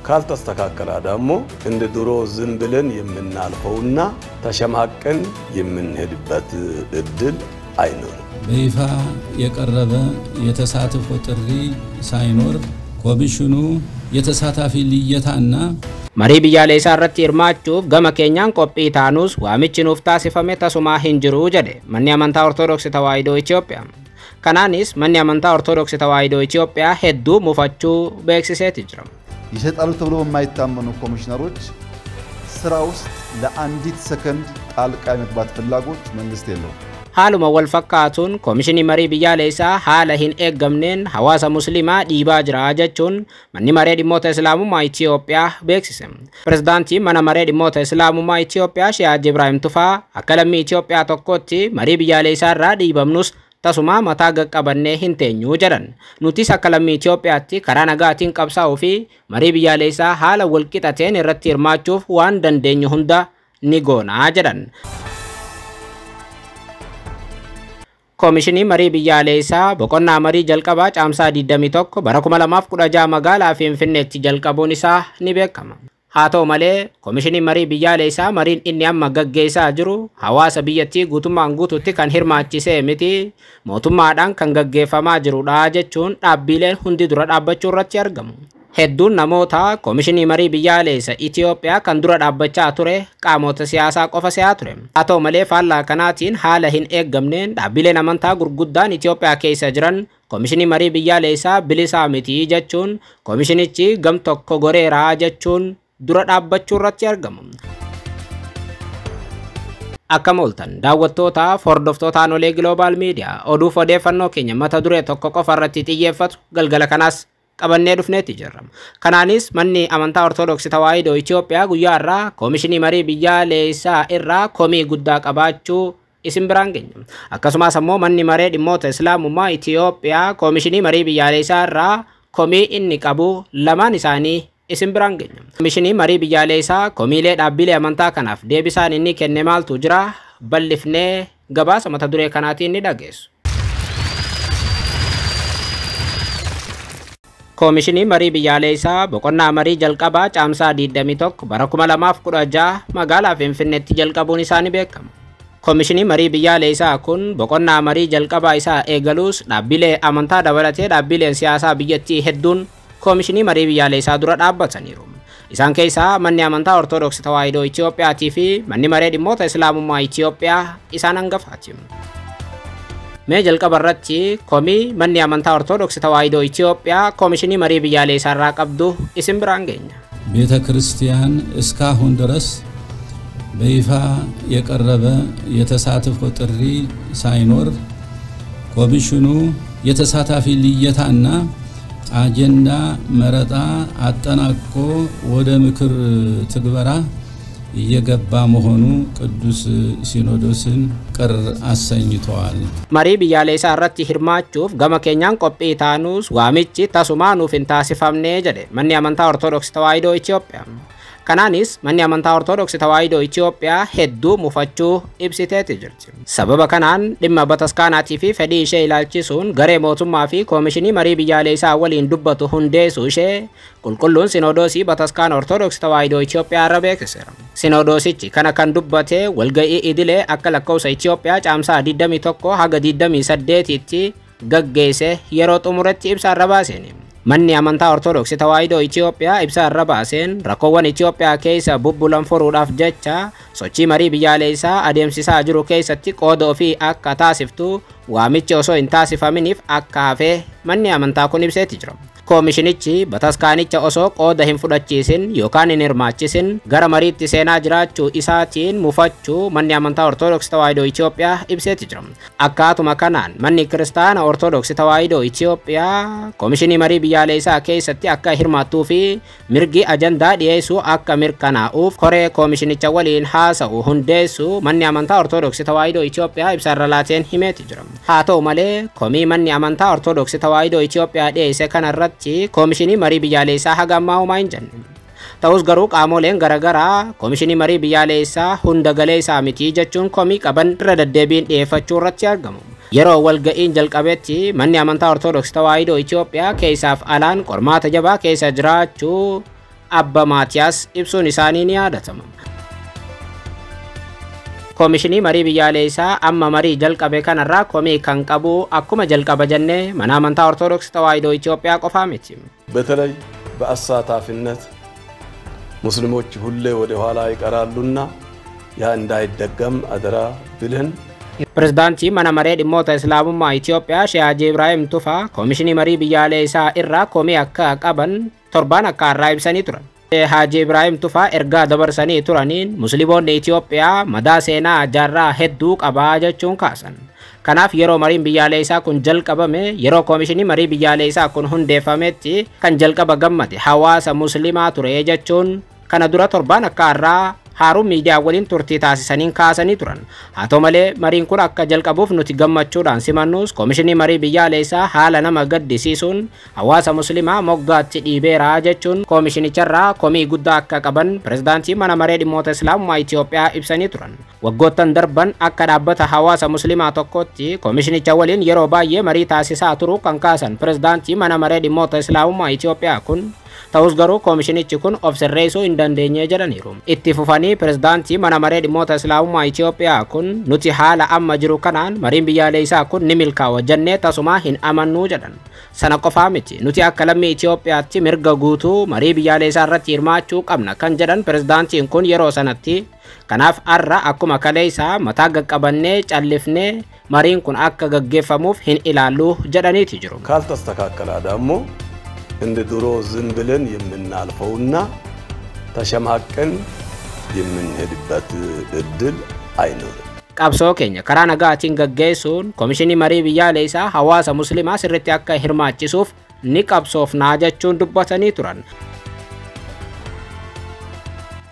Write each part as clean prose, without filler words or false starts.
ካልተስተካከለ ደግሞ እንደ ድሮ ዝም ብለን የምናልፈውና ተሸማቀን የምንሄድበት እድል አይኖርም። በይፋ የቀረበ የተሳትፎ ጥሪ ሳይኖር ኮሚሽኑ የተሳታፊ ልየታና መሪ ብያሌሳ irratti hirmaachuuf gama keenyaan qophii taanus waamichi nuuf taasifame tasumaa hin jiru jedhe manni amantaa ortodoksii tawaahidoo Itoophiyaa. Kanaanis manni amantaa ortodoksii tawaahidoo Itoophiyaa hedduu mufachuu beeksiseeti jira. ይሰጣሉ ተብሎ የማይታመኑ ኮሚሽነሮች ስራ ውስጥ ለአንዲት ሰከንድ ጣልቃ የመግባት ፍላጎት መንግስት የለውም። Haaluma wal fakkaatuun komishinii marii biyyaalessaa haala hin eeggamneen hawaasa musliimaa dhiibaa jira jechuun manni maree dhimmoota islaamummaa Itoophiyaa beeksise. Pirezidaantiin mana maree dhimmoota islaamummaa Itoophiyaa Sheekh Haji Ibrahim Tufaa akka lammii Itoophiyaa tokkotti marii biyyaalessaa irraa dhiibamnus tasuma mataa qaqqabannee hin teenyu jedhan. Nutis akka lammii Itoophiyaatti karaa nagaatiin qabsaa'uu fi marii biyyaalessaa haala wal qixateen irratti hirmaachuuf waan dandeenyu hunda ni goonaa jedhan. Komishinii marii biyyaalessaa boqonnaa marii jalqabaa caamsaa 21 bara 2016 magaalaa Finfinneetti jalqabuun isaa ni beekama. Haa ta'u malee komishinii marii biyyaalessaa mariin inni amma gaggeessaa jiru hawaasa biyyattii guutummaan guutuutti kan hirmaachisee miti mootummaadhaan kan gaggeeffamaa jirudha jechuun dhaabbileen hundi dura dhaabbachuu irratti argamu. Hedduun namoota komishinii marii biyyaalessaa Itoophiyaa kan dura dhaabbachaa ture qaamota siyaasaa qofa si'aa ture. Haa ta'u malee faallaa kanaatiin haala hin eeggamneen dhaabbileen amantaa gurguddaan Itoophiyaa keessa jiran komishinii marii biyyaalessaa bilisaa miti jechuun komishinichi gam tokko goreeraa jechuun dura dhaabbachuu irratti argamu. Akkam ooltan daawwattoota hordoftoota Anolee Global Media oduuf odeeffannoo keenya mata duree tokko qofa irratti xiyyeeffatu galgala kanaas qabannee dhufneeti jirra. Kanaanis manni amantaa ortodoksii tawaahidoo Itoophiyaa guyyaa irraa komishinii marii biyyaalessaa irraa komii guddaa qabaachuu isin biraan geenya. Akkasumas ammoo manni maree dhimmoota islaamummaa Itoophiyaa komishinii marii biyyaalessaa irraa komii inni qabu lamaan isaanii isin biraan geenya. Komishinii marii biyyaalessaa komiilee dhaabbilee amantaa kanaaf deebisaan inni kenne maaltu jira bal'ifnee gabaasa mata duree kanaatiin ni dhageessu. Komishinii marii biyyaalessaa boqonnaa marii jalqabaa caamsaa 21 bara 2016 magaalaa Finfinneetti jalqabuun isaa ni beekama. Komishinii marii biyyaalessaa kun boqonnaa marii jalqabaa isaa eegaluus dhaabbilee amantaa dabalatee dhaabbileen siyaasaa biyyattii hedduun komishinii marii biyyaalessaa dura dhaabbataniiru. Isaan keessaa manni amantaa ortodoksii tawaahidoo Itoophiyaatii fi manni maree dhimmoota islaamummaa Itoophiyaa isaan hangafaati. Mee jalqaba irratti komii manni amantaa ortodoksii tawaahidoo Itoophiyaa komishinii marii biyyaalessaa irraa qabdu isin biraan geenya. ቤተ ክርስቲያን እስካሁን ድረስ በይፋ የቀረበ የተሳትፎ ጥሪ ሳይኖር ኮሚሽኑ የተሳታፊ ልየታና አጀንዳ መረጣ አጠናቆ ወደ ምክር ትግበራ እየገባ መሆኑ ቅዱስ ሲኖዶስን ቅር አሰኝቷል። መሪ biyyaalessaa irratti hirmaachuuf gama keenyaan qophii taanus waamichi tasumaa nuuf hin taasifamne jedhe manni amantaa ortodoksii tawaahidoo Itoophiyaa. Kanaanis manni amantaa ortodoksii tawaahidoo Itoophiyaa hedduu mufachuu ibsiteeti jirti. Sababa kanaan dhimma bataskaanaatii fi fedhii ishee ilaalchisuun garee mootummaa fi komishinii marii biyyaalessaa waliin dubbatu hundeessuu ishee qulqulluun sinodoosii bataskaana ortodoksii tawaahidoo Itoophiyaa irra beeksiseera. Sinodoosichi kana kan dubbate walga'ii idilee akka lakkoofsa Itoophiyaa caamsaa 21 haga 28tti gaggeesse yeroo xumuratti ibsa irra baaseeni. Manni amantaa ortodoksii tawaahidoo Itoophiyaa ibsa irra baaseen rakkoowwan Itoophiyaa keessa bubbulan furuudhaaf jecha sochii marii biyyaalessaa adeemsisaa jiru keessatti qooda ofii akka taasiftu waamichi osoo hin taasifaminiif akka hafe manni amantaa kun ibseeti jira. Komishinichi bataskaanicha osoo qooda hin fudhachiisin yookaan hin hirmaachisin gara mariitti seenaa jiraachuu isaatiin mufachuu manni amantaa ortodoksii tawaahidoo Itoophiyaa ibseeti jira. Akkaatuma kanaan manni kiristaana ortodoksii tawaahidoo Itoophiyaa komishinii marii biyyaalessaa keessatti akka hirmaattuu fi mirgi ajandaa dhiyeessuu akka mirkanaa'uuf koree komishinicha waliin haasa'u hundeessuu manni amantaa ortodoksii tawaahidoo Itoophiyaa ibsa irra laateen himeeti jira. Haa ta'u malee komii manni amantaa ortodoksii tawaahidoo Itoophiyaa dhiyeesse kanarratti komishinii marii biyyaalessaa haga ammaa homaa hin jenne. Ta'us garuu qaamoleen garaagaraa komishinii marii biyyaalessaa hunda galee isaa miti jechuun komii qaban irra deddeebiin dhiyeeffachuu irratti argamu. Yeroo walga'iin jalqabetti manni amantaa ortodoksii tawaahidoo Itoophiyaa keessaaf alaan qormaata jabaa keessa jiraachuu Abba Maatiyaas ibsuun isaanii ni yaadatama. Koomishinii marii biyyaalessaa amma marii jalqabe kanarraa komii kan qabu akkuma jalqaba jennee mana amantaa Ortodoksii Tawaahidoo Itoophiyaa qofaa miti. በተለይ በአሳታፊነት ሙስሊሞች ሁሌ ወደ ኋላ ይቀራሉና ያ እንዳይደገም አደራ ብለን Pirezidaantii mana maree dhimmoota Islaamummaa Itoophiyaa Sheekh Haaji Ibraahim Tufaa koomishinii marii biyyaalessaa irraa komii akka qaban torbaan akka har'aa ibsanii turan. Sheekh Haaji Ibraahim Tufaa ergaa dabarsanii turaniin Musliimoonni Itoophiyaa madaa seenaa jaarraa hedduu qabaa jechuun kaasan. Kanaaf yeroo mariin biyyaalessaa kun jalqabame yeroo koomishinii marii biyyaalessaa kun hundeeffametti kan jalqaba gammate hawaasa musliimaa ture jechuun kana dura torbaan akka har'aa Harum miidiyaa waliin turtii taasisaniin kaasanii turan. Haa ta'u malee mariin kun akka jalqabuuf nuti gammachuudhaan simannus koomishinii marii biyyaalessaa haala nama gaddisiisuun hawaasa musliimaa moggaatti dhiibeera jechuun koomishinicharraa komii guddaa akka qaban pirezidaantii mana maree dhimmoota Islaamummaa Itoophiyaa ibsanii turan. Waggoottan darban akka dhaabbata hawaasa musliimaa tokkotti koomishinicha waliin yeroo baay'ee marii taasisaa turuu kan kaasan pirezidaantii mana maree dhimmoota Islaamummaa Itoophiyaa kun ta'us garuu koomishinichi kun of sirreessuu hin dandeenye jedhaniiru. Itti fufanii pirezidaantii mana maree dhimmoota Islaamummaa Itoophiyaa kun nuti haala amma jiru kanaan mariin biyyaalessaa kun ni milkaa'a jennee tasumaa hin amannuu jedhan. Sana qofaa miti nuti akka lammii Itoophiyaatti mirga guutuu marii biyyaalessaa irratti hirmaachuu qabna kan jedhan pirezidaantiin kun yeroo sanatti. Kanaaf har'a akkuma kaleessaa mataa qaqqabannee callifnee mariin kun akka gaggeeffamuuf hin ilaallu jedhaniiti jiru. ካልተስተካከለ ደግሞ እንደ ድሮ ዝም ብለን የምናልፈውና ተሸማቀን የምንሄድበት እድል አይኖርም። Qabsoo keenya karaa nagaatiin gaggeessuun koomishinii marii biyyaalessaa hawaasa musliimaa sirriitti akka hirmaachisuuf ni qabsoofnaa jechuun dubbatanii turan.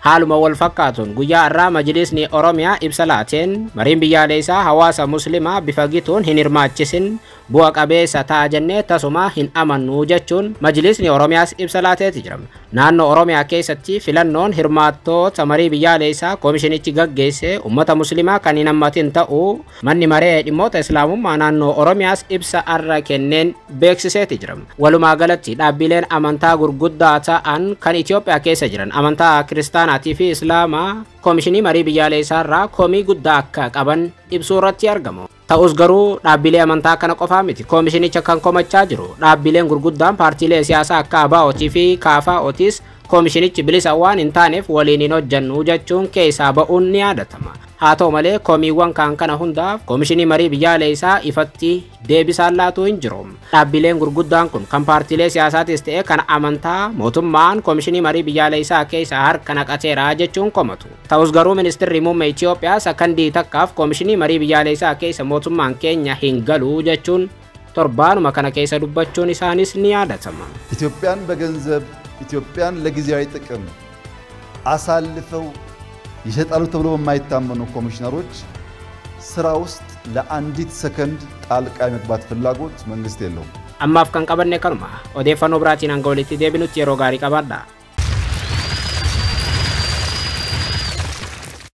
Haaluma wal fakkaatuun guyyaa har'aa majlisni Oromiyaa ibsa laateen mariin biyyaalessaa hawaasa musliimaa bifa gituun hin hirmaachisin bu'a qabeessa ta'a jennee tasumaa hin amannu jechuun majlisni Oromiyaas ibsa laateeti jira. Naannoo Oromiyaa keessatti filannoon hirmaattoota marii biyyaalessaa koomishinichi gaggeesse uummata musliimaa kan hin hammatin ta'uu manni maree dhimmoota Islaamummaa naannoo Oromiyaas ibsa har'a kenneen beeksiseeti jira. Walumaa galatti dhaabbileen amantaa gurguddaa ta'an kan Itoophiyaa keessa jiran amantaa kiristaanaa fi Islaamaa koomishinii marii biyyaalessaa irraa komii guddaa akka qaban ibsuu irratti argamu. Ta'us garuu dhaabbilee amantaa kana qofaa miti koomishinicha kan komachaa jiru. Dhaabbileen gurguddaan paartiilee siyaasaa akka ABO'tii fi KFO'tis koomishinichi bilisa waan hin taaneef waliin hin hojjannu jechuun keessaa ba'uun ni yaadatama. Haa ta'u malee komiiwwan kana hundaaf koomishinii marii biyyaalessaa ifatti deebisaan laatu hin jiru. Dhaabbileen gurguddaan kun kan paartiilee siyaasaatis ta'e kan amantaa mootummaan koomishinii marii biyyaalessaa keessa harka naqateera jechuun komatu. Ta'us garuu ministeerri muummee Itoophiyaa sakandii takkaaf koomishinii marii biyyaalessaa keessa mootummaan keenya hin galu jechuun torbaanuma kana keessa dubbachuun isaanis ni yaadatama. ኢትዮጵያን በገንዘብ ኢትዮጵያን ለጊዜያዊ ጥቅም አሳልፈው ይሰጣሉ ተብሎ በማይታመኑ ኮሚሽነሮች ስራ ውስጥ ለአንዲት ሰከንድ ጣልቃ የመግባት ፍላጎት መንግስት የለውም። Ammaaf kan qabanne kanuma odeeffannoo biraatiin hanga walitti deebinutti yeroo gaarii qabaadhaa.